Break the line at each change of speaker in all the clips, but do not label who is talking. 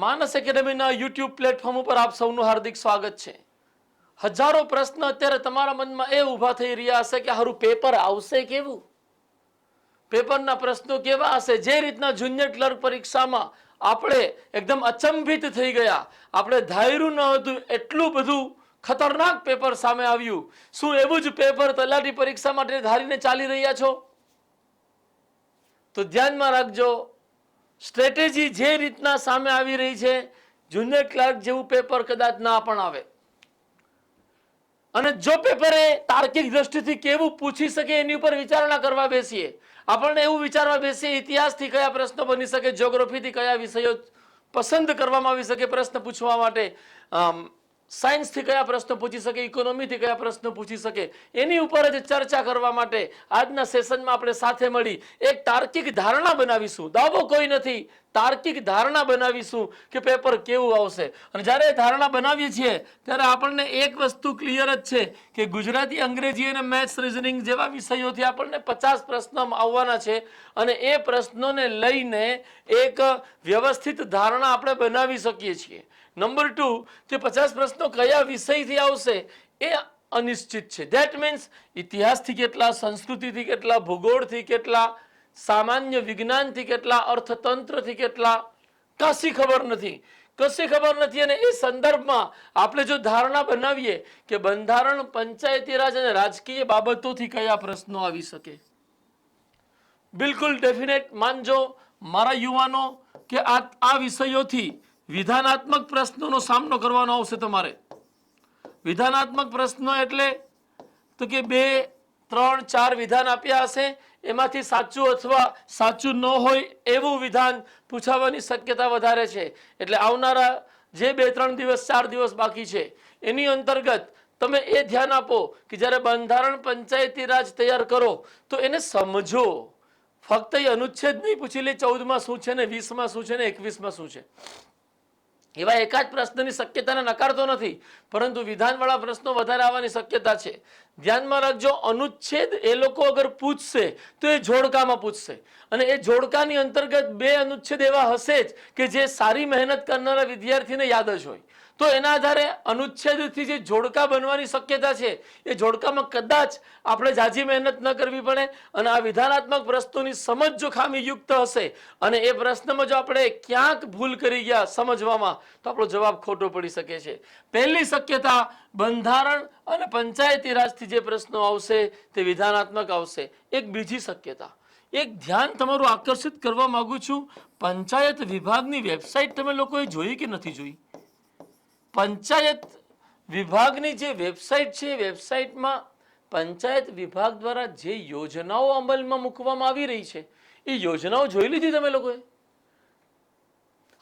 માનસ એકેડેમીના YouTube platform ઉપર આપ સૌનું હાર્દિક સ્વાગત છે। હજારો પ્રશ્ન અત્યારે તમારા મનમાં એ ઊભા થઈ રહ્યા હશે કે હારું પેપર આવશે કેવું, પેપરના પ્રશ્નો કેવા હશે। જે રીતના જુનિયર ક્લર્ક પરીક્ષામાં આપણે એકદમ અચંબિત થઈ ગયા, આપણે ધાર્યું ન હતું એટલું બધું ખતરનાક પેપર સામે આવ્યું। શું એવું જ પેપર તલાટી પરીક્ષા માટે ધારીને ચાલી રહ્યા છો? તો ધ્યાનમાં રાખજો, સ્ટ્રેટેજી જે રીતના સામે આવી રહી છે, જુનિયર ક્લાર્ક જેવું પેપર કદાચ ના પણ આવે। અને જો પેપરે તાર્કિક દ્રષ્ટિથી કેવું પૂછી શકે એની ઉપર વિચારણા કરવા બેસીએ, આપણને એવું વિચારવા બેસીએ ઇતિહાસથી કયા પ્રશ્નો બની શકે, જ્યોગ્રાફીથી કયા વિષયો પસંદ કરવામાં આવી શકે પ્રશ્ન પૂછવા માટે, સાયન્સથી કયા પ્રશ્નો પૂછી શકે, ઇકોનોમીથી કયા પ્રશ્નો પૂછી શકે, એની ઉપર જ ચર્ચા કરવા માટે આજના સેશનમાં આપણે સાથે મળી એક તાર્કિક ધારણા બનાવીશું। દાવો કોઈ નથી, તાર્કિક ધારણા બનાવીશું કે પેપર કેવું આવશે। અને જ્યારે ધારણા બનાવીએ છીએ ત્યારે આપણને એક વસ્તુ ક્લિયર જ છે કે ગુજરાતી, અંગ્રેજી અને મેથ્સ, રીઝનિંગ જેવા વિષયોથી આપણને 50 પ્રશ્નો આવવાના છે અને એ પ્રશ્નોને લઈને એક વ્યવસ્થિત ધારણા આપણે બનાવી શકીએ છીએ। નંબર 2 કે 50 પ્રશ્નો કયા વિષયથી આવશે એ અનિશ્ચિત છે। ધેટ મીન્સ ઇતિહાસથી કેટલા, સંસ્કૃતિથી કેટલા, ભૂગોળથી કેટલા, સામાન્ય વિજ્ઞાનથી કેટલા, અર્થતંત્રથી કેટલા, કશી ખબર નથી। અને એ સંદર્ભમાં આપણે જો ધારણા બનાવીએ કે બંધારણ, પંચાયતી રાજ અને રાજકીય બાબતોથી કયા પ્રશ્નો આવી શકે, બિલકુલ ડેફિનેટ માનજો મારા યુવાનો કે આ વિષયોથી વિધાનાત્મક પ્રશ્નોનો સામનો કરવાનો આવશે તમારે। વિધાનાત્મક પ્રશ્નો એટલે તો કે 2, 3, 4 વિધાન આપ્યા હશે, એમાંથી સાચું અથવા સાચું ન હોય એવું વિધાન પૂછાવાની શક્યતા વધારે છે। એટલે આવનારા જે 2, 3 દિવસ, 4 દિવસ બાકી છે એની અંતર્ગત તમે એ ધ્યાન આપો કે જ્યારે બંધારણ, પંચાયતી રાજ તૈયાર કરો તો એને સમજો। ફક્ત એ અનુચ્છેદ નહીં પૂછી લે 14માં શું છે ને 20માં શું છે ને 21માં શું છે, એવા એકાદ પ્રશ્નની શક્યતાને નકારતો નથી, પરંતુ વિધાનવાળા પ્રશ્નો વધારે આવવાની શક્યતા છે। ધ્યાનમાં રાખજો, અનુચ્છેદ એ લોકો અગર પૂછશે તો એ જોડકામાં પૂછશે અને એ જોડકાની અંતર્ગત 2 અનુચ્છેદ એવા હશે જ કે જે સારી મહેનત કરનારા વિદ્યાર્થીને યાદ જ હોય। તો એના આધારે અનુચ્છેદથી જે જોડકા બનવાની શક્યતા છે એ જોડકામાં કદાચ આપણે ઝાઝી મહેનત ન કરવી પડે અને આ વિધાનાત્મક પ્રશ્નોની સમજ જો ખામીયુક્ત હશે અને એ પ્રશ્નમાં જો આપણે ક્યાંક ભૂલ કરી ગયા સમજવામાં તો આપણો જવાબ ખોટો પડી શકે છે। પહેલી શક્યતા બંધારણ અને પંચાયતી રાજથી જે પ્રશ્નો આવશે તે વિધાનાત્મક આવશે। એક બીજી શક્યતા, એક ધ્યાન તમારું આકર્ષિત કરવા માંગુ છું, પંચાયત વિભાગની વેબસાઇટ તમે લોકોએ જોઈ કે નથી જોઈ? પંચાયત વિભાગની જે વેબસાઇટ છે, વેબસાઇટમાં પંચાયત વિભાગ દ્વારા જે યોજનાઓ અમલમાં મૂકવામાં આવી રહી છે એ યોજનાઓ જોઈ લીધી તમે લોકોએ?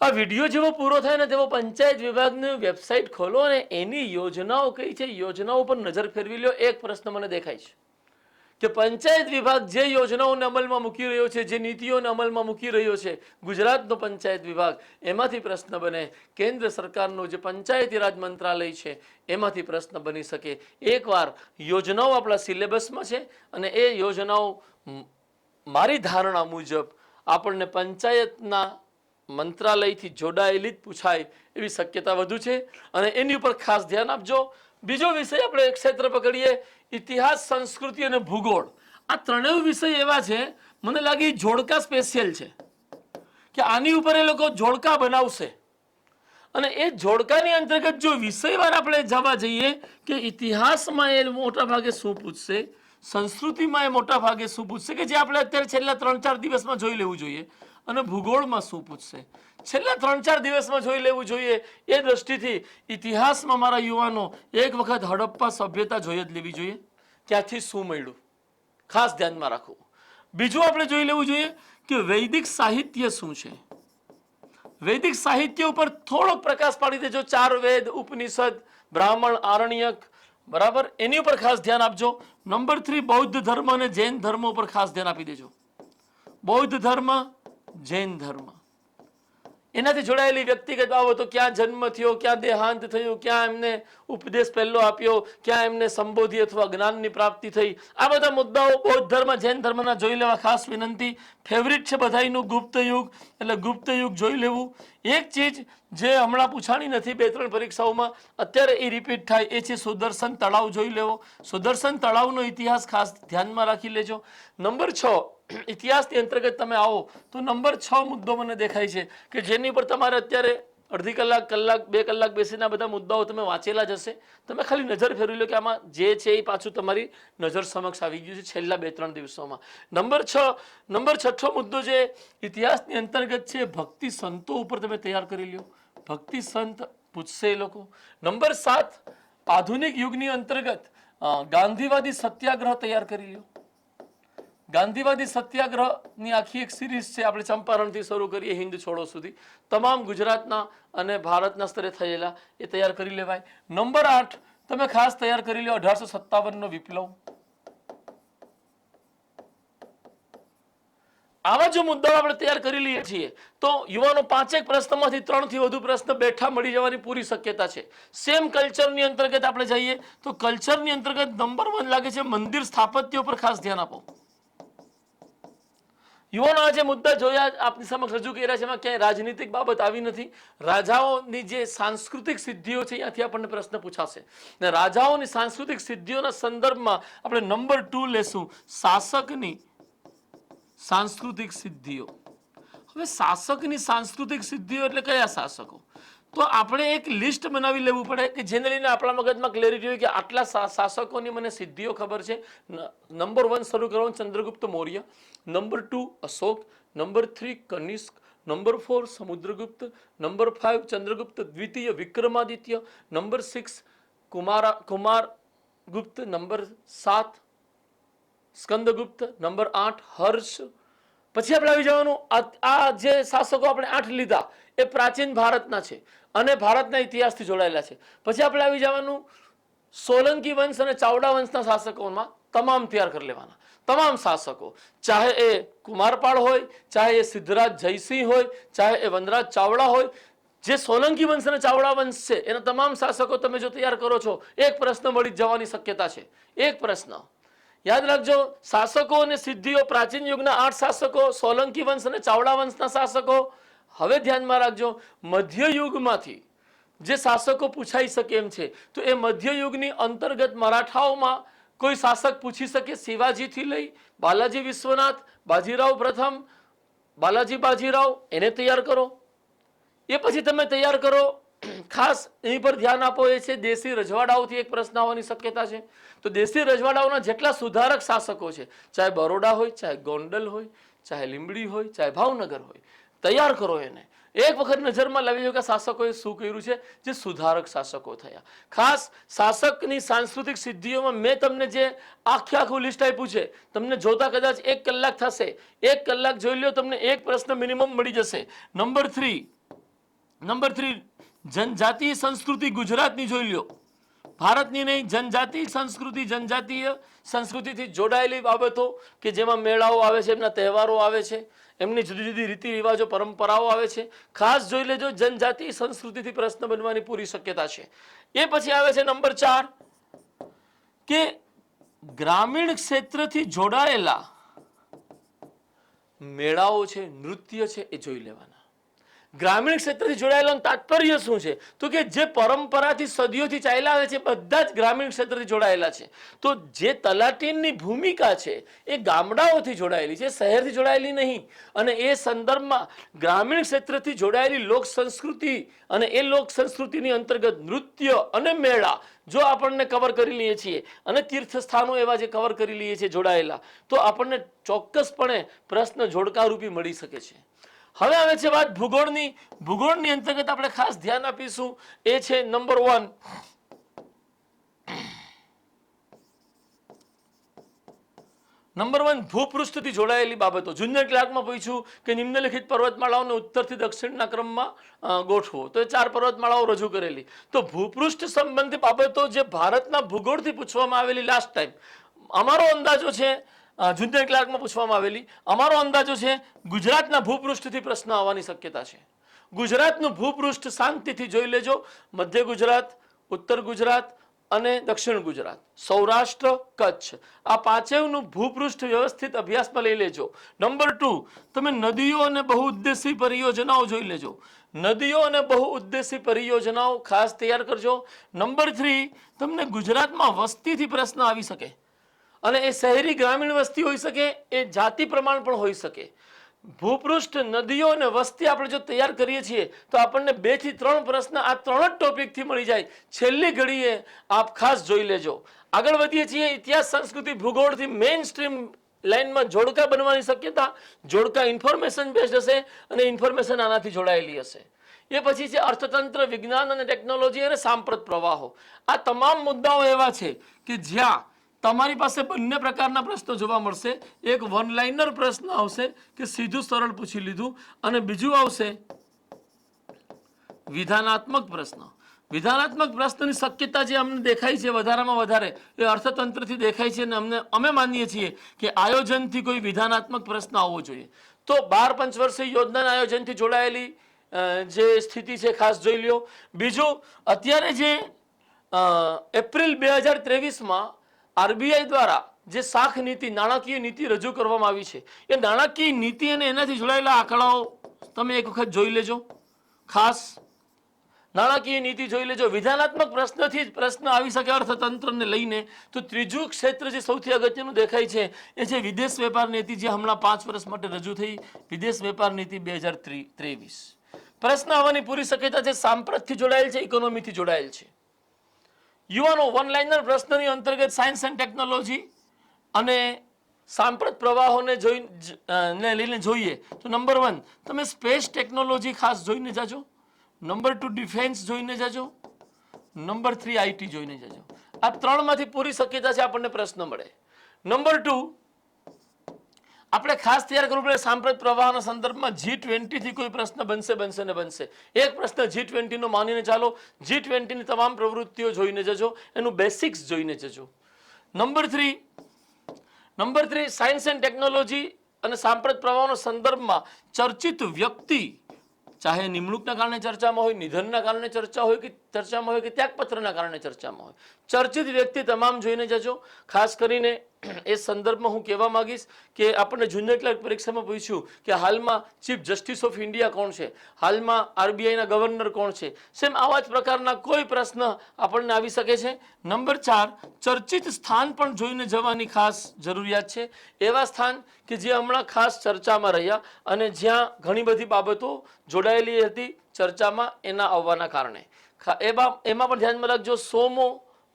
આ વિડીયો જેવો પૂરો થાય ને તેવો પંચાયત વિભાગની વેબસાઇટ ખોલો અને એની યોજનાઓ કઈ છે યોજનાઓ પર નજર ફેરવી લો। એક પ્રશ્ન મને દેખાય છે કે પંચાયત વિભાગ જે યોજનાઓને અમલમાં મૂકી રહ્યો છે, જે નીતિઓને અમલમાં મૂકી રહ્યો છે, ગુજરાતનો પંચાયત વિભાગ, એમાંથી પ્રશ્ન બને। કેન્દ્ર સરકારનું જે પંચાયતી રાજ મંત્રાલય છે એમાંથી પ્રશ્ન બની શકે। એકવાર યોજનાઓ આપણા સિલેબસમાં છે અને એ યોજનાઓ મારી ધારણા મુજબ આપણને પંચાયતના મંત્રાલયથી જોડાયેલી જ પૂછાય એવી શક્યતા વધુ છે અને એની ઉપર ખાસ ધ્યાન આપજો। બીજો વિષય આપણે એક ક્ષેત્ર પકડીએ, ઇતિહાસ, સંસ્કૃતિ અને ભૂગોળ। આ ત્રણેય વિષય એવા છે, મને લાગે જોડકા સ્પેશિયલ છે કે આની ઉપર એ લોકો જોડકા બનાવશે અને એ જોડકાની અંતર્ગત જો વિષયવાર આપણે જવા જઈએ કે ઇતિહાસમાં એ મોટા ભાગે શું પૂછશે, સંસ્કૃતિમાં એ મોટા ભાગે શું પૂછશે કે જે આપણે અત્યારે છેલ્લા 3-4 દિવસમાં જોઈ લેવું જોઈએ, અને ભૂગોળમાં શું પૂછશે છેલ્લા 3-4 દિવસમાં જોઈ લેવું જોઈએ। એ દ્રષ્ટિથી ઇતિહાસમાં મારા યુવાનો એક વખત હડપ્પા સભ્યતા જોઈ જ લેવી જોઈએ, ત્યાંથી શું મળ્યું ખાસ ધ્યાનમાં રાખવું। બીજું આપણે જોઈ લેવું જોઈએ કે વૈદિક સાહિત્ય શું છે। વૈદિક સાહિત્ય ઉપર થોડોક પ્રકાશ પાડી દેજો, 4 વેદ, ઉપનિષદ, બ્રાહ્મણ, આરણ્યક, બરાબર, એની ઉપર ખાસ ધ્યાન આપજો। નંબર 3 બૌદ્ધ ધર્મ અને જૈન ધર્મ ઉપર ખાસ ધ્યાન આપી દેજો। બૌદ્ધ ધર્મ, જૈન ધર્મ, એનાથી જોડાયેલી વ્યક્તિગત બાબતો, ક્યાં જન્મ થયો, ક્યાં દેહાંત થયું, ક્યાં એમને ઉપદેશ પહેલો આપ્યો, ક્યાં એમને સંબોધી અથવા જ્ઞાનની પ્રાપ્તિ થઈ, આ બધા મુદ્દાઓ બૌદ્ધ ધર્મ, જૈન ધર્મના જોઈ લેવા ખાસ વિનંતી. ફેવરિટ છે બધાયનું ગુપ્ત યુગ, એટલે ગુપ્ત યુગ જોઈ લેવું. એક ચીજ જે હમણાં પૂછાણી નથી 2-3 પરીક્ષાઓમાં, અત્યારે એ રિપીટ થાય, એ છે સુદર્શન તળાવ જોઈ લેવો. સુદર્શન તળાવનો ઇતિહાસ ખાસ ધ્યાનમાં રાખી લેજો. નંબર 6, ઇતિહાસની અંતર્ગત તમે આવો તો નંબર 6 મુદ્દો મને દેખાય છે કે જેની પર તમારે અત્યારે અડધી કલાક, કલાક, 2 કલાક બેસીને આ બધા મુદ્દાઓ તમે વાંચેલા જ હશે. તમે ખાલી નજર ફેરવી લો કે આમાં જે છે એ પાછું તમારી નજર સમક્ષ આવી ગયું છે છેલ્લા 2-3 દિવસોમાં. નંબર 6 મુદ્દો જે ઇતિહાસની અંતર્ગત છે, ભક્તિ સંતો ઉપર તમે તૈયાર કરી લ્યો. ભક્તિ સંત પૂછશે એ લોકો. નંબર 7, આધુનિક યુગની અંતર્ગત ગાંધીવાદી સત્યાગ્રહ તૈયાર કરી લ્યો. ગાંધીવાદી સત્યાગ્રહની આખી એક સિરીઝ છે, આપણે ચંપારણથી શરૂ કરીએ હિન્દ છોડો સુધી, તમામ ગુજરાતના અને ભારતના સ્તરે થયેલા, એ તૈયાર કરી લેવાય. નંબર 8 તમે ખાસ તૈયાર કરી લો 1857નો વિપ્લવ. આવા જો મુદ્દાઓ આપણે તૈયાર કરી લઈએ છીએ તો યુવાનો 5 પ્રશ્નમાંથી 3 થી વધુ પ્રશ્ન બેઠા મળી જવાની પૂરી શક્યતા છે. સેમ કલ્ચરની અંતર્ગત આપણે જઈએ તો કલ્ચરની અંતર્ગત નંબર 1 લાગે છે મંદિર સ્થાપત્ય પર ખાસ ધ્યાન આપો. યુવાનો આ જે મુદ્દા જોયા આપની સમક્ષ રજૂ કર્યા છે એમાં ક્યાંય રાજનીતિક બાબત આવી નથી. રાજાઓની જે સાંસ્કૃતિક સિદ્ધિઓ છે ત્યાંથી આપણને પ્રશ્ન પૂછાશે ને રાજાઓની સાંસ્કૃતિક સિદ્ધિઓના સંદર્ભમાં આપણે નંબર 2 લેશું, શાસકની સાંસ્કૃતિક સિદ્ધિઓ. હવે શાસકની સાંસ્કૃતિક સિદ્ધિઓ એટલે કયા શાસકો? તો આપણે એક લિસ્ટ બનાવી લેવું પડે કે જેને લઈને આપણા મગજમાં ક્લેરિટી હોય કે આટલા શાસકોની મને સિદ્ધિઓ ખબર છે. નંબર 1 શરૂ કરવાનું Chandragupta Maurya, number 2 Ashok, number 3 Kanishka, number 4 Samudragupta, number 5 Chandragupta દ્વિતીય Vikramaditya, number 6 Kumar Gupta, number 7 Skandagupta, number 8 હર્ષ. પછી આપણે આવી જવાનું આ જે શાસકો આપણે 8 લીધા એ પ્રાચીન ભારતના છે અને ભારતના ઇતિહાસથી જોડાયેલા છે. પછી આપણે આવી જવાનું સોલંકી વંશ અને ચાવડા વંશના શાસકોમાં તમામ તૈયાર કરી લેવાના. તમામ શાસકો, ચાહે એ કુમારપાળ હોય, ચાહે એ સિદ્ધરાજ જયસિંહ હોય, ચાહે એ વનરાજ ચાવડા હોય, જે સોલંકી વંશ અને ચાવડા વંશ છે એના તમામ શાસકો તમે જો તૈયાર કરો છો, એક પ્રશ્ન મળી જવાની શક્યતા છે. એક પ્રશ્ન યાદ રાખજો. શાસકો અને સિદ્ધિઓ, પ્રાચીન યુગના 8 શાસકો, સોલંકી વંશ અને ચાવડા વંશના શાસકો. હવે ધ્યાનમાં રાખજો, મધ્ય યુગમાંથી જે શાસકો પૂછાઈ શકે એમ છે તો એ મધ્ય યુગની અંતર્ગત મરાઠાઓમાં કોઈ શાસક પૂછી શકે. શિવાજીથી લઈ બાલાજી વિશ્વનાથ, બાજીરાવ પ્રથમ, બાજીરાવ, એને તૈયાર કરો. એ પછી તમે તૈયાર કરો, ખાસ એની પર ધ્યાન આપો, એ છે દેશી રજવાડાઓથી એક પ્રશ્ન આવવાની શક્યતા છે. તો દેશી રજવાડાઓના જેટલા સુધારક શાસકો છે, ચાહે બરોડા હોય, ચાહે ગોંડલ હોય, ચાહે લીંબડી હોય, ચાહે ભાવનગર હોય, તૈયાર કરો એને. એક વખત નજરમાં લાવી લો કે શાસકોએ શું કર્યું છે, જે સુધારક શાસકો થયા. ખાસ શાસકની સાંસ્કૃતિક સિદ્ધિઓમાં મેં તમને જે આખું લિસ્ટ આપ્યું છે, તમને જોતા કદાચ 1 કલાક થશે. 1 કલાક જોઈ લો, તમને એક પ્રશ્ન મિનિમમ મળી જશે. નંબર 3 જનજાતીય સંસ્કૃતિ ગુજરાતની જોઈ લો. ભારતની નહીં, જનજાતિ સંસ્કૃતિ, જનજાતીય સંસ્કૃતિથી જોડાયેલી બાબતો કે જેમાં મેળાઓ આવે છે, એમના તહેવારો આવે છે, એમની જુદી જુદી રીતિ રિવાજો, પરંપરાઓ આવે છે. ખાસ જોઈ લેજો, જનજાતિ સંસ્કૃતિથી પ્રશ્ન બનવાની પૂરી શક્યતા છે. એ પછી આવે છે નંબર 4 કે ગ્રામીણ ક્ષેત્રથી જોડાયેલા મેળાઓ છે, નૃત્ય છે, એ જોઈ લેવાના. ગ્રામીણ ક્ષેત્રથી જોડાયેલું તાત્પર્ય શું છે? તો કે જે પરંપરાથી સદીઓથી ચાલ્યા આવે છે બધા જ ગ્રામીણ ક્ષેત્રથી જોડાયેલા છે. તો જે તલાટીની ભૂમિકા છે એ ગામડાઓથી જોડાયેલી છે, શહેરથી જોડાયેલી નહીં. અને એ સંદર્ભમાં ગ્રામીણ ક્ષેત્રથી જોડાયેલી લોક સંસ્કૃતિ અને એ લોક સંસ્કૃતિની અંતર્ગત નૃત્ય અને મેળા જો આપણને કવર કરી લઈએ છીએ અને તીર્થસ્થાનો એવા જે કવર કરી લઈએ છીએ જોડાયેલા, તો આપણને ચોક્કસપણે પ્રશ્ન જોડકારૂપી મળી શકે છે. હવે આવે છે વાત ભૂગોળની. ભૂગોળની અંતર્ગત આપણે ખાસ ધ્યાન આપીશું, એ છે નંબર 1 ભૂપૃષ્ઠથી જોડાયેલી બાબતો. જુનિયર ક્લાર્કમાં પૂછ્યું કે નિમ્નલિખિત પર્વતમાળાઓને ઉત્તરથી દક્ષિણના ક્રમમાં ગોઠવો, તો એ 4 પર્વતમાળાઓ રજૂ કરેલી. તો ભૂપૃષ્ઠ સંબંધી બાબતો જે ભારતના ભૂગોળથી પૂછવામાં આવેલી લાસ્ટ ટાઈમ, અમારો અંદાજો છે જુનિયર ક્લાર્કમાં પૂછવામાં આવેલી, અમારો અંદાજો છે ગુજરાતના ભૂપૃષ્ઠથી પ્રશ્ન આવવાની શક્યતા છે. ગુજરાતનું ભૂપૃષ્ઠ શાંતિથી જોઈ લેજો. મધ્ય ગુજરાત, ઉત્તર ગુજરાત અને દક્ષિણ ગુજરાત, સૌરાષ્ટ્ર, કચ્છ, આ પાંચેયનું ભૂપૃષ્ઠ વ્યવસ્થિત અભ્યાસમાં લઈ લેજો. નંબર 2, તમે નદીઓ અને બહુઉદ્દેશી પરિયોજનાઓ જોઈ લેજો. નદીઓ અને બહુઉદ્દેશી પરિયોજનાઓ ખાસ તૈયાર કરજો. નંબર 3, તમને ગુજરાતમાં વસ્તીથી પ્રશ્ન આવી શકે, અને એ શહેરી ગ્રામીણ વસ્તી હોઈ શકે, એ જાતિ પ્રમાણ પણ હોઈ શકે. ભૂપૃષ્ઠ, નદીઓ અને વસ્તી આપણે જો તૈયાર કરીએ છીએ તો આપણને 2 થી 3 પ્રશ્ન આ 3 જ ટોપિકથી મળી જાય. છેલ્લી ઘડીએ આપ ખાસ જોઈ લેજો. આગળ વધીએ છીએ. ઇતિહાસ, સંસ્કૃતિ, ભૂગોળથી મેઇન સ્ટ્રીમ લાઇનમાં જોડકા બનવાની શક્યતા. જોડકા ઇન્ફોર્મેશન બેઝડ હશે અને ઇન્ફોર્મેશન આનાથી જોડાયેલી હશે. એ પછી છે અર્થતંત્ર, વિજ્ઞાન અને ટેકનોલોજી અને સાંપ્રત પ્રવાહો. આ તમામ મુદ્દાઓ એવા છે કે જ્યાં તમારી પાસે બંને પ્રકારના પ્રશ્નો જોવા મળશે. એક વન લાઇનર પ્રશ્ન આવશે કે સીધું સરળ પૂછી લીધું, અને બીજું આવશે વિધાનાત્મક પ્રશ્ન. વિધાનાત્મક પ્રશ્નની શક્યતા જે અમને દેખાય છે વધારેમાં વધારે એ અર્થતંત્રથી દેખાય છે, અને અમે માનીએ છીએ કે આયોજનથી કોઈ વિધાનાત્મક પ્રશ્ન આવવો જોઈએ. તો 12 પંચવર્ષીય યોજનાના આયોજનથી જોડાયેલી જે સ્થિતિ છે ખાસ જોઈ લ્યો. બીજું, અત્યારે જે એપ્રિલ 2023માં આરબીઆઈ દ્વારા જે શાખ નીતિ, નાણાકીય નીતિ રજૂ કરવામાં આવી છે, એ નાણાકીય નીતિ અને એનાથી જોડાયેલા આંકડાઓ તમે એક વખત જોઈ લેજો. ખાસ નાણાકીય નીતિ જોઈ લેજો. વિધાનાત્મક પ્રશ્નથી જ પ્રશ્ન આવી શકે અર્થતંત્રને લઈને. તો ત્રીજું ક્ષેત્ર જે સૌથી અગત્યનું દેખાય છે એ છે વિદેશ વેપાર નીતિ, જે હમણાં 5 વર્ષ માટે રજૂ થઈ. વિદેશ વેપાર નીતિ 2023. પ્રશ્ન આવવાની પૂરી શક્યતા છે. સાંપ્રતથી જોડાયેલ છે, ઇકોનોમીથી જોડાયેલ છે. યુવાનો, વન લાઇનર પ્રશ્નની અંતર્ગત સાયન્સ એન્ડ ટેકનોલોજી અને સાંપ્રત પ્રવાહોને લઈને જોઈએ તો નંબર 1 તમે સ્પેસ ટેકનોલોજી ખાસ જોઈને જાજો. નંબર 2 ડિફેન્સ જોઈને જાજો. નંબર 3 આઈટી જોઈને જાજો. આ 3માંથી પૂરી શક્યતા છે આપણને પ્રશ્ન મળે. નંબર 2 આપણે ખાસ તૈયાર કરવું પડે. સાંપ્રત પ્રવાહના સંદર્ભમાં G20 થી કોઈ પ્રશ્ન બનશે. એક પ્રશ્ન G20 નો માનીને ચાલો. G20 ની તમામ પ્રવૃત્તિઓ જોઈને જજો, એનું બેસિક્સ જોઈને જજો. નંબર 3 સાયન્સ એન્ડ ટેકનોલોજી અને સાંપ્રત પ્રવાહના સંદર્ભમાં ચર્ચિત વ્યક્તિ, ચાહે નિમણૂકના કારણે ચર્ચામાં હોય, નિધનના કારણે ચર્ચામાં હોય કે ત્યાગપત્રના કારણે ચર્ચામાં હોય, ચર્ચિત વ્યક્તિ તમામ જોઈને જજો. ખાસ કરીને એ સંદર્ભમાં હું કહેવા માંગીશ કે આપણને જુનિયર ક્લર્ક પરીક્ષામાં પૂછ્યું કે હાલમાં ચીફ જસ્ટિસ ઓફ ઇન્ડિયા કોણ છે, હાલમાં આરબીઆઈના ગવર્નર કોણ છે. સેમ આવા જ પ્રકારના કોઈ પ્રશ્ન આપણને આવી શકે છે. નંબર 4 ચર્ચિત સ્થાન પણ જોઈને જવાની ખાસ જરૂરિયાત છે. એવા સ્થાન કે જે હમણાં ખાસ ચર્ચામાં રહ્યા અને જ્યાં ઘણી બધી બાબતો જોડાયેલી હતી ચર્ચામાં, એના આવવાના કારણે. એમાં પણ ધ્યાનમાં રાખજો. 100મો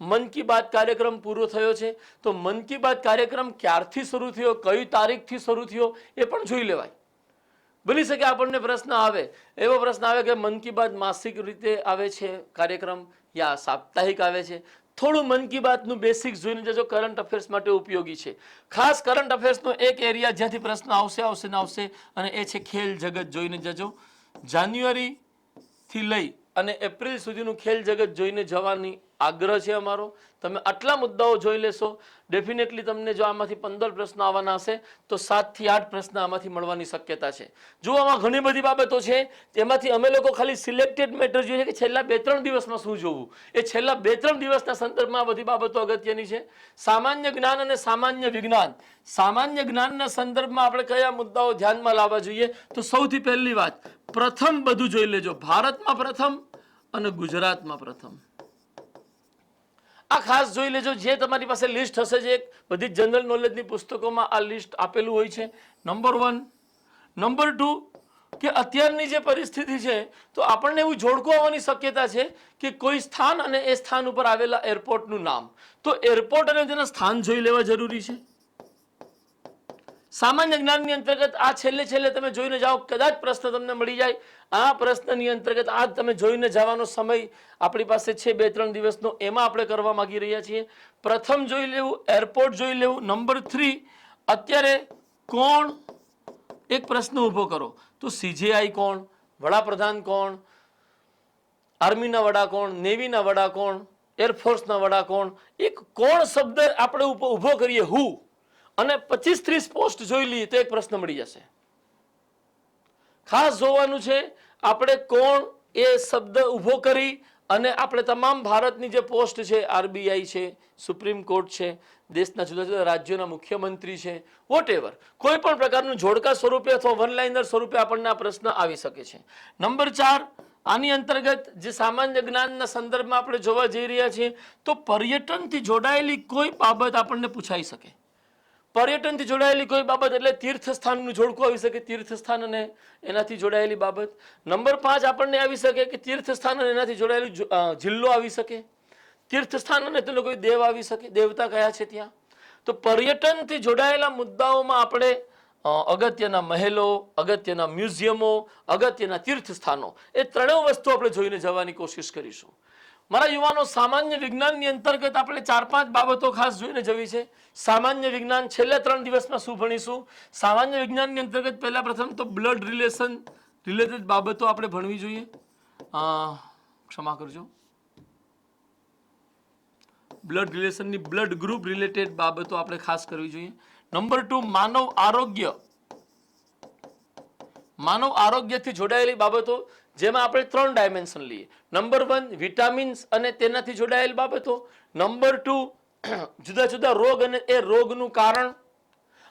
મન કી બાત કાર્યક્રમ પૂરો થયો છે. તો મન કી બાત કાર્યક્રમ ક્યારથી શરૂ થયો, કઈ તારીખથી શરૂ થયો એ પણ જોઈ લેવાય. બની શકે આપણને પ્રશ્ન આવે, એવો પ્રશ્ન આવે કે મન કી બાત માસિક રીતે આવે છે કાર્યક્રમ યા સાપ્તાહિક આવે છે. થોડું મન કી બાતનું બેસિક્સ જોઈને જજો. કરંટ અફેર્સ માટે ઉપયોગી છે. ખાસ કરંટ અફેર્સનો એક એરિયા જ્યાંથી પ્રશ્ન આવશે અને એ છે ખેલ જગત. જોઈને જજો. જાન્યુઆરીથી લઈ અને એપ્રિલ સુધીનું ખેલ જગત જોઈને જવાની આગ્રહ છે અમારો. તમે આટલા મુદ્દાઓ જોઈ લેશો, ડેફિનેટલી તમને જો આમાંથી 15 પ્રશ્નો આવવાના હશે તો 7 થી 8 પ્રશ્ન આમાંથી મળવાની શક્યતા છે. જો આમાં ઘણી બધી બાબતો છે, તેમાંથી અમે લોકો ખાલી સિલેક્ટેડ મેટર જોઈએ કે છેલ્લા 2-3 દિવસમાં શું જોવું. એ છેલ્લા 2-3 દિવસના સંદર્ભમાં બધી બાબતો અગત્યની છે. સામાન્ય જ્ઞાન અને સામાન્ય વિજ્ઞાન. સામાન્ય જ્ઞાનના સંદર્ભમાં આપણે કયા મુદ્દાઓ ધ્યાનમાં લાવવા જોઈએ? તો સૌથી પહેલી વાત, પ્રથમ બધું જોઈ લેજો. ભારતમાં પ્રથમ અને ગુજરાતમાં પ્રથમ. આ ખાસ જોઈ લેજો. જે તમારી પાસે લિસ્ટ હશે, જે બધી જનરલ નોલેજની પુસ્તકોમાં આ લિસ્ટ આપેલું હોય છે. નંબર 1. નંબર 2 કે અત્યારની જે પરિસ્થિતિ છે તો આપણને એવું જોડકો આવવાની શક્યતા છે કે કોઈ સ્થાન અને એ સ્થાન ઉપર આવેલા એરપોર્ટનું નામ. તો એરપોર્ટ અને તેના સ્થાન જોઈ લેવા જરૂરી છે. સામાન્ય જ્ઞાનની અંતર્ગત આ છેલ્લે તમે જોઈને જાઓ, કદાચ પ્રશ્ન તમને મળી જાય. આ પ્રશ્નની અંતર્ગત આ તમે જોઈને જવાનો સમય આપણી પાસે છે 2-3 દિવસનો, એમાં આપણે કરવા માંગી રહ્યા છીએ. પ્રથમ જોઈ લેવું, એરપોર્ટ જોઈ લેવું. નંબર 3 અત્યારે કોણ, એક પ્રશ્ન ઊભો કરો તો CJI કોણ, વડાપ્રધાન કોણ, આર્મીના વડા કોણ, નેવીના વડા કોણ, એરફોર્સના વડા કોણ. એક કોણ શબ્દ આપણે ઊભો કરીએ, હું, અને 25-30 પોસ્ટ જોઈ લઈએ તો એક પ્રશ્ન મળી જશે. ખાસ જોવાનું છે આપણે કોણ એ શબ્દ ઊભો કરી અને આપણે તમામ ભારતની જે પોસ્ટ છે, આરબીઆઈ છે, સુપ્રીમ કોર્ટ છે, દેશના જુદા જુદા રાજ્યોના મુખ્યમંત્રી છે, વોટએવર કોઈ પણ પ્રકારનું જોડકા સ્વરૂપે અથવા વન લાઇનર સ્વરૂપે આપણને આ પ્રશ્ન આવી શકે છે. નંબર 4, આની અંતર્ગત જે સામાન્ય જ્ઞાનના સંદર્ભમાં આપણે જોવા જઈ રહ્યા છીએ તો પર્યટનથી જોડાયેલી કોઈ બાબત આપણને પૂછાઈ શકે. પર્યટનથી જોડાયેલી કોઈ બાબત એટલે તીર્થસ્થાનનું જોડકું આવી શકે, તીર્થસ્થાન અને એનાથી જોડાયેલી બાબત. નંબર 5 આપણને આવી શકે કે તીર્થસ્થાન અને એનાથી જોડાયેલું જિલ્લો આવી શકે, તીર્થસ્થાન અને તેનો કોઈ દેવ આવી શકે, દેવતા કયા છે ત્યાં. તો પર્યટનથી જોડાયેલા મુદ્દાઓમાં આપણે અગત્યના મહેલો, અગત્યના મ્યુઝિયમો, અગત્યના તીર્થસ્થાનો એ ત્રણેય વસ્તુ આપણે જોઈને જવાની કોશિશ કરીશું. મારા યુવાનો, સામાન્ય વિજ્ઞાનની અંતર્ગત આપણે 4-5 બાબતો ખાસ જોઈને જવી છે. સામાન્ય વિજ્ઞાન છેલ્લા 3 દિવસમાં શું ભણીશું? સામાન્ય વિજ્ઞાનની અંતર્ગત પહેલા પ્રથમ તો બ્લડ રિલેટેડ બાબતો આપણે ભણવી જોઈએ. ક્ષમા કરજો, બ્લડ રિલેશનની બ્લડ ગ્રુપ રિલેટેડ બાબતો આપણે ખાસ કરવી જોઈએ. નંબર 2, માનવ આરોગ્યથી જોડાયેલી બાબતો, જેમાં આપણે 3 ડાયમેન્શન લઈએ. નંબર 1 વિટામિન્સ અને તેનાથી જોડાયેલી બાબતો. નંબર 2 જુદા જુદા રોગ અને એ રોગનું કારણ.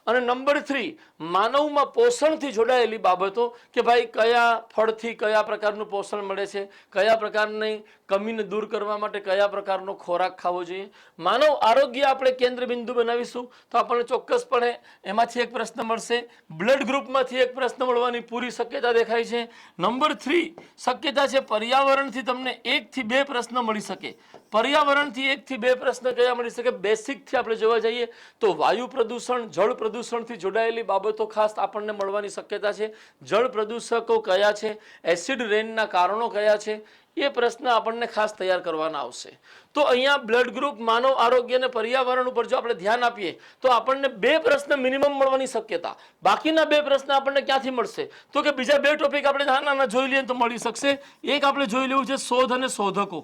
અને નંબર 3 માનવમાં પોષણથી જોડાયેલી બાબતો કે ભાઈ કયા ફળથી કયા પ્રકારનું પોષણ મળે છે, કયા પ્રકારની કમીને દૂર કરવા માટે કયા પ્રકારનો ખોરાક ખાવો જોઈએ. માનવ આરોગ્ય આપણે કેન્દ્ર બિંદુ બનાવીશું તો આપણને ચોક્કસપણે એમાંથી એક પ્રશ્ન મળશે. બ્લડ ગ્રુપમાંથી એક પ્રશ્ન મળવાની પૂરી શક્યતા દેખાય છે. નંબર 3 શક્યતા છે પર્યાવરણથી તમને 1 થી 2 પ્રશ્ન મળી શકે. પર્યાવરણથી 1 થી 2 પ્રશ્ન કયા મળી શકે? બેસિકથી આપણે જોવા જઈએ તો વાયુ પ્રદૂષણ, જળ પ્રદૂષણથી જોડાયેલી બાબતો ખાસ આપણને મળવાની શક્યતા છે. જળ પ્રદૂષકો કયા છે, એસિડ રેનના કારણો કયા છે, એ પ્રશ્ન આપણને ખાસ તૈયાર કરવાના આવશે. તો અહીંયા બ્લડ ગ્રુપ, માનવ આરોગ્ય અને પર્યાવરણ ઉપર જો આપણે ધ્યાન આપીએ તો આપણને 2 પ્રશ્ન મિનિમમ મળવાની શક્યતા. બાકીના 2 પ્રશ્ન આપણને ક્યાંથી મળશે? તો કે બીજા 2 ટોપિક આપણે નાના જોઈ લઈએ તો મળી શકશે. એક આપણે જોઈ લેવું છે શોધ અને શોધકો.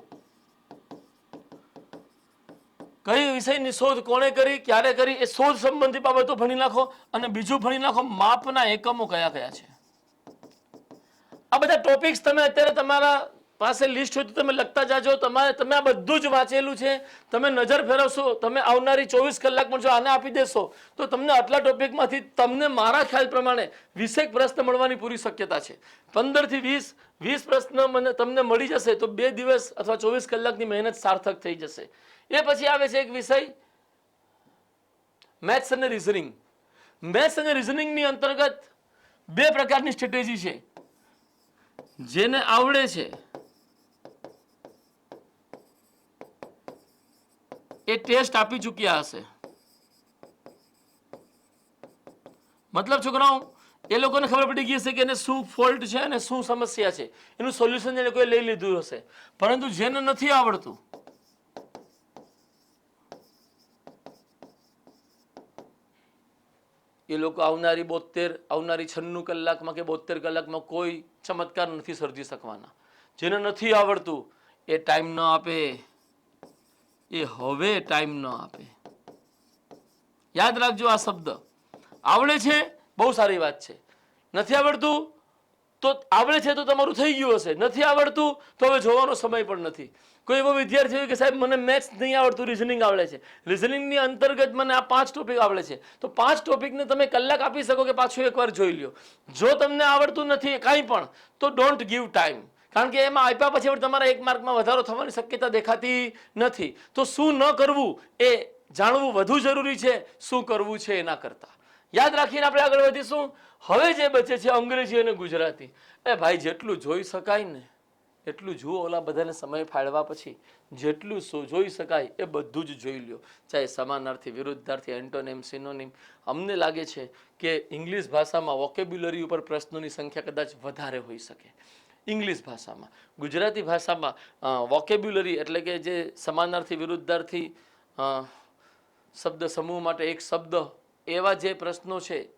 કઈ વિષયની શોધ કોણે કરી, ક્યારે કરી, એ શોધ સંબંધી બાબતો ભણી નાખો. અને બીજું ભણી નાખો માપના એકમો કયા કયા છે. આ બધા ટોપિક્સ તમે અત્યારે તમારા પાસે લિસ્ટ હોય તો તમે લખતા જાજો. તમે આ બધું જ વાંચેલું છે, તમે નજર ફેરવશો, તમે આવનારી 24 કલાકમાં જો આને આપી દેશો તો તમને આટલા ટોપિકમાંથી તમને મારા ખ્યાલ પ્રમાણે 20 પ્રશ્ન મળવાની પૂરી શક્યતા છે. 15 થી 20 પ્રશ્ન તમને મળી જશે તો 2 દિવસ અથવા 24 કલાકની મહેનત સાર્થક થઈ જશે. એ પછી આવે છે એક વિષય મેથ્સ અને રિઝનિંગ. મેથ્સ અને રિઝનિંગની અંતર્ગત 2 પ્રકારની સ્ટ્રેટેજી છે. જેને આવડે છે એ ટેસ્ટ આપી ચૂક્યા હશે. મતલબ છોકરાઓ એ લોકોને ખબર પડી ગઈ હશે કે એને શું ફોલ્ટ છે અને શું સમસ્યા છે, એનું સોલ્યુશન એ લોકોએ લઈ લીધું હશે. પરંતુ જેને નથી આવડતું એ લોકો આવનારી 96 કલાકમાં કે 72 કલાકમાં કોઈ ચમત્કાર નથી સર્જી શકવાના. જેને નથી આવડતું એ ટાઈમ ન આપે, એ હવે ટાઈમ ન આપે. યાદ રાખજો આ શબ્દ. આવડે છે બહુ સારી વાત છે, નથી આવડતું તો આવડે છે તો તમારું થઈ ગયું હશે, નથી આવડતું તો હવે જોવાનો સમય પણ નથી. કોઈ એવો વિદ્યાર્થી હોય કે સાહેબ મને મેથ્સ નહીં આવડતું, રિઝનિંગ આવડે છે, રિઝનિંગની અંતર્ગત મને આ 5 ટોપિક આવડે છે, તો 5 ટોપિકને તમે કલાક આપી શકો કે પાછું એકવાર જોઈ લ્યો. જો તમને આવડતું નથી કાંઈ પણ તો ડોન્ટ ગીવ ટાઈમ. કારણ કે એમાં આપ્યા પછી તમારા 1 માર્કમાં વધારો થવાની શક્યતા દેખાતી નથી. તો શું ન કરવું એ જાણવું વધુ જરૂરી છે શું કરવું છે એના કરતા. યાદ રાખીને આપણે આગળ વધીશું. હવે જે બચે છે અંગ્રેજી અને ગુજરાતી. એ ભાઈ જેટલું જોઈ શકાય ને એટલું જુઓ. ઓલા બધાને સમય ફાળવા પછી જેટલું જોઈ શકાય એ બધું જ જોઈ લ્યો. ચાહે સમાનાર્થી, વિરુદ્ધાર્થી, એન્ટોનિમ, સિનોનિમ. અમને લાગે છે કે ઇંગ્લિશ ભાષામાં વોકેબ્યુલરી ઉપર પ્રશ્નોની સંખ્યા કદાચ વધારે હોઈ શકે ઇંગ્લિશ ભાષામાં. ગુજરાતી ભાષામાં વોકેબ્યુલરી એટલે કે જે સમાનાર્થી, વિરુદ્ધાર્થી શબ્દ સમૂહ માટે એક શબ્દ એવા જે પ્રશ્નો છે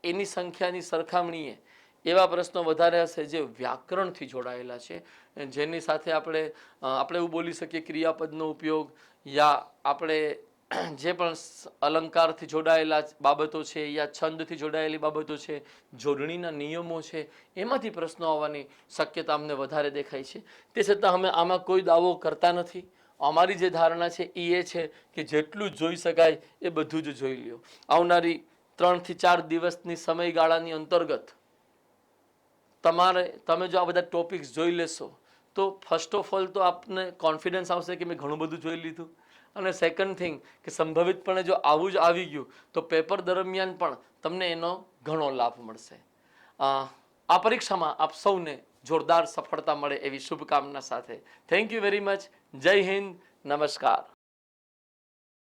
એની સંખ્યાની સરખામણીએ એવા પ્રશ્નો વધારે હશે જે વ્યાકરણથી જોડાયેલા છે, જેની સાથે આપણે એવું બોલી શકીએ ક્રિયાપદનો ઉપયોગ યા આપણે જે પણ અલંકારથી જોડાયેલા બાબતો છે યા છંદથી જોડાયેલી બાબતો છે, જોડણીના નિયમો છે, એમાંથી પ્રશ્નો આવવાની શક્યતા અમને વધારે દેખાય છે. તે છતાં અમે આમાં કોઈ દાવો કરતા નથી. અમારી જે ધારણા છે એ છે કે જેટલું જોઈ શકાય એ બધું જ જોઈ લ્યો. આવનારી 3 થી 4 દિવસની સમયગાળાની અંતર્ગત તમે જો આ બધા ટોપિક્સ જોઈ લેશો તો ફર્સ્ટ ઓફ ઓલ તો આપને કોન્ફિડન્સ આવશે કે મેં ઘણું બધું જોઈ લીધું, અને સેકન્ડ થિંગ કે સંભવિતપણે જો આવું જ આવી ગયું તો પેપર દરમિયાન પણ તમને એનો ઘણો લાભ મળશે. આ પરીક્ષામાં આપ સૌને જોરદાર સફળતા મળે એવી શુભકામના સાથે થેન્ક યુ વેરી મચ. જય હિન્દ, નમસ્કાર.